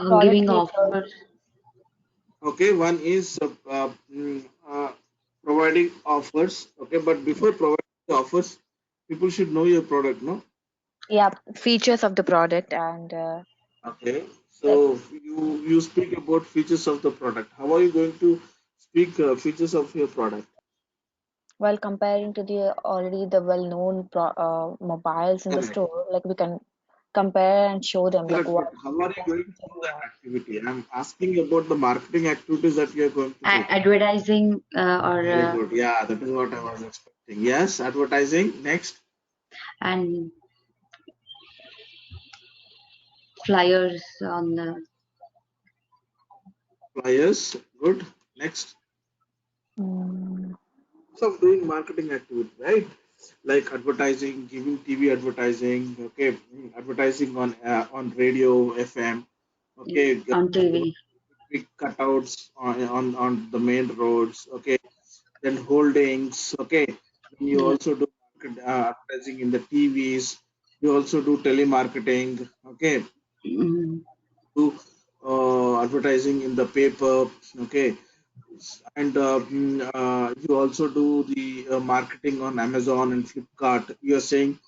Product Giving features. offers. Okay, one is providing offers. Okay, but before providing the offers, people should know your product, no? Yeah, features of the product and Okay, like so you speak about features of the product. How are you going to speak features of your product? while comparing to the already the well-known mobiles in the Correct. store, like we can compare and show them like Correct. But what how are you best going to features do we that have. activity? I'm asking about the marketing activities that you are going to do. Advertising or Very good. Yeah, that is what I was expecting. Yes, advertising. Next, and flyers on the flyers. Good. Next. Mm, So doing marketing activity, right? Like advertising, giving TV advertising, okay, advertising on radio, FM, okay, on TV. big cutouts on the main roads, okay, then holdings, okay. Then you Yeah. also do advertising in the TVs. You also do telemarketing, okay. Mm, Do advertising in the paper, okay, and you also do the marketing on Amazon and Flipkart. You are saying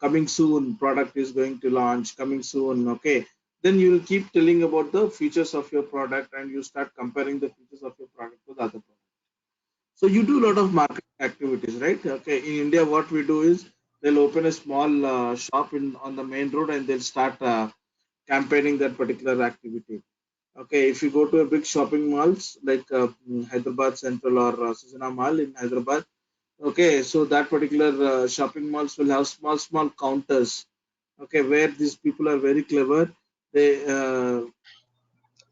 coming soon, product is going to launch, coming soon, okay. Then you will keep telling about the features of your product and you start comparing the features of your product with other products. So you do a lot of marketing activities, right? Okay. In India, what we do is they'll open a small shop in on the main road and they'll start campaigning that particular activity. Okay, if you go to a big shopping malls like Hyderabad Central or Sujana Mall in Hyderabad, okay, so that particular shopping malls will have small counters. Okay, where these people are very clever. They uh,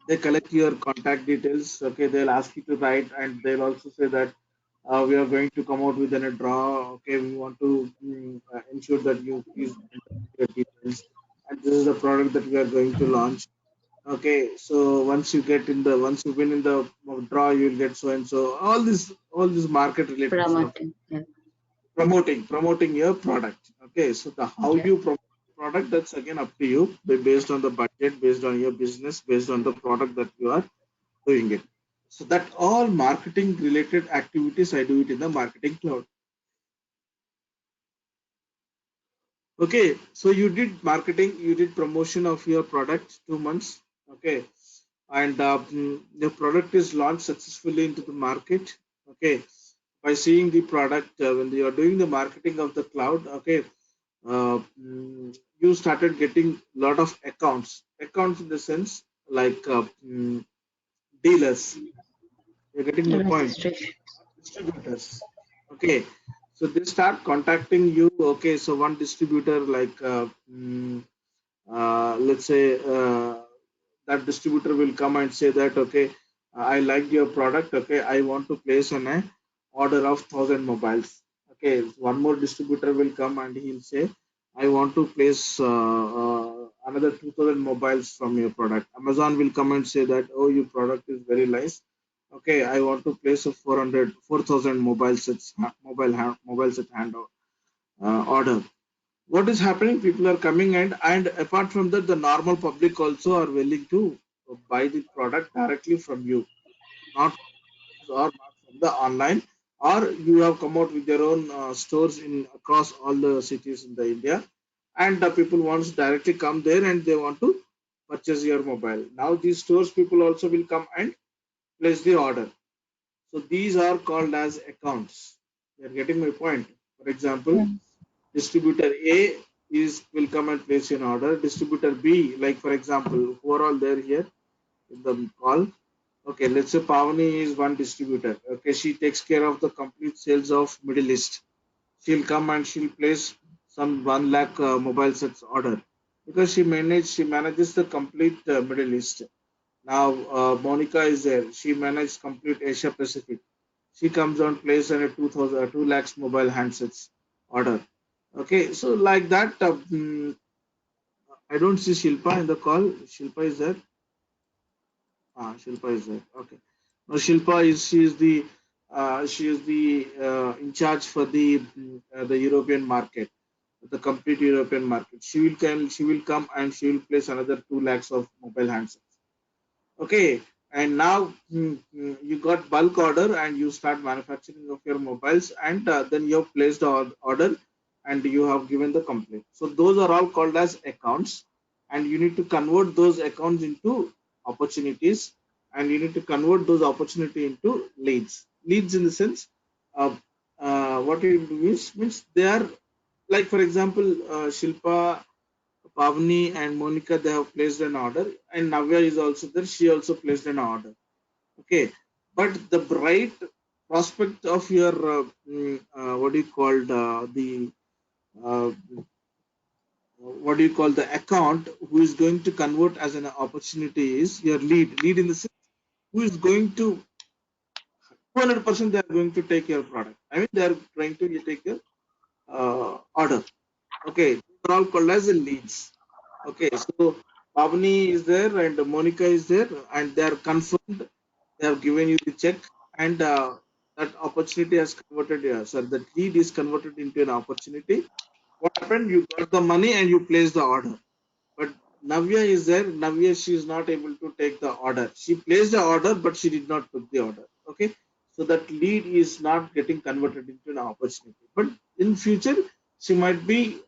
they collect your contact details. Okay, they'll ask you to write, and they'll also say that we are going to come out with a draw. Okay, we want to ensure that you please enter your details, and this is the product that we are going to launch. Okay, so once you win in the draw, you'll get so and so. All this market related stuff. promoting. Yeah. Promoting your product. Okay, so the how Yeah. you promote the product, that's again up to you, based on the budget, based on your business, based on the product that you are doing it. So that all marketing related activities I do it in the marketing cloud. Okay, so you did marketing, you did promotion of your product 2 months. Okay, and the product is launched successfully into the market. Okay, by seeing the product when you are doing the marketing of the cloud. Okay, you started getting lot of accounts in the sense like dealers. You're getting my point. Registration. Distributors. Okay, so they start contacting you. Okay, so one distributor like let's say that distributor will come and say that okay, I liked your product. Okay, I want to place an order of 1,000 mobiles. Okay, one more distributor will come and he'll say I want to place another 2,000 mobiles from your product. Amazon will come and say that oh, your product is very nice. Okay, I want to place a 4,000 mobile sets mobile set hand order. What is happening, people are coming, and apart from that the normal public also are willing to buy the product directly from you, not or not from the online, or you have come out with your own stores in across all the cities in the India, and the people wants directly come there and they want to purchase your mobile. Now these stores people also will come and place the order. So these are called as accounts. You're getting my point. For example, mm, distributor A is will come and place an order. Distributor B, like for example, who are all there here in the call? Okay, let's say Pavani is one distributor. Okay, she takes care of the complete sales of Middle East. She'll come and she'll place some 1 lakh mobile sets order because she manages the complete Middle East. Now Monica is there. She manages complete Asia Pacific. She comes on place and a 2 lakhs mobile handsets order. Okay, so like that, I don't see Shilpa in the call. Shilpa is there. Ah, Shilpa is there. Okay. Now Shilpa is she is the in charge for the European market. the complete European market. She will come and she will place another 2 lakhs of mobile handsets. Okay, and now you got bulk order and you start manufacturing of your mobiles, and then you have placed the order and you have given the complaint. So those are all called as accounts, and you need to convert those accounts into opportunities, and you need to convert those opportunity into leads. Leads in the sense, uh, what it means they are, like for example, Shilpa, Pavni and Monica, they have placed an order, and Navya is also there. She also placed an order. Okay, but the bright prospect of your what do you call the uh, what do you call the account who is going to convert as an opportunity is your lead. Lead in the sense who is going to 200% they are going to take your product. I mean they are trying to take your order. Okay, these are all called as leads. Okay, so Pavani is there and Monica is there, and they are confirmed. They have given you the check, and that opportunity has converted. So that lead is converted into an opportunity. What happened? You got the money and you place the order. But Navya is there. Navya, she is not able to take the order. She placed the order, but she did not took the order. Okay, so that lead is not getting converted into an opportunity. But in future, she might be